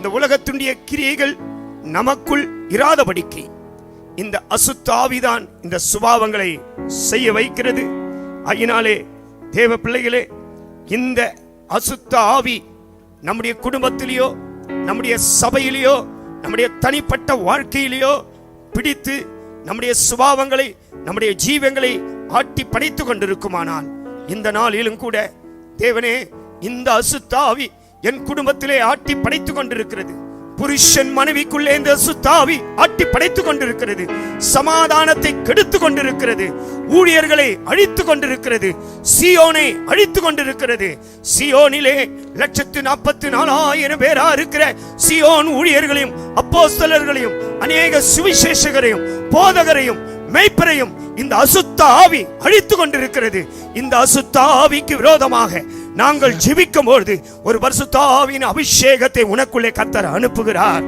இந்த உலகத்துடைய கிரியைகள் நமக்குள் இராதபடிக்கு இந்த அசுத்த ஆவிதான் இந்த சுபாவங்களை செய்ய வைக்கிறது. ஆகினாலே தேவ பிள்ளைகளே, இந்த அசுத்த ஆவி நம்முடைய குடும்பத்திலேயோ, நம்முடைய சபையிலேயோ, நம்முடைய தனிப்பட்ட வாழ்க்கையிலேயோ பிடித்து நம்முடைய சுபாவங்களை, நம்முடைய ஜீவங்களை ஆட்டி படைத்துக் கொண்டிருக்குமானால், இந்த நாளிலும் கூட தேவனே, இந்த அசுத்த ஆவி என் குடும்பத்திலே ஆட்டி படைத்துக் கொண்டிருக்கிறது. புருஷன் மனைவிக்குள்ளே இந்த அசுத்த ஆவி ஆட்டி படைத்துக் கொண்டிருக்கிறது. சமாதானத்தை கெடுத்துக் கொண்டிருக்கிறது. ஊழியர்களை அழித்துக் கொண்டிருக்கிறது. சீயோனை அழித்துக் கொண்டிருக்கிறது. சீயோனிலே 144,000 பேரா இருக்கிற சீயோன் ஊழியர்களையும் அப்போஸ்தலர்களையும் அநேக சுவிசேஷகரையும் போதகரையும் மேய்ப்பரையும் இந்த அசுத்த ஆவி அழித்துக் கொண்டிருக்கிறது. இந்த அசுத்த ஆவிக்கு விரோதமாக நாங்கள் ஜெபிக்கும் பொழுது ஒரு பரிசுத்த ஆவியின் அபிஷேகத்தை உனக்குள்ளே கர்த்தர் அனுப்புகிறார்.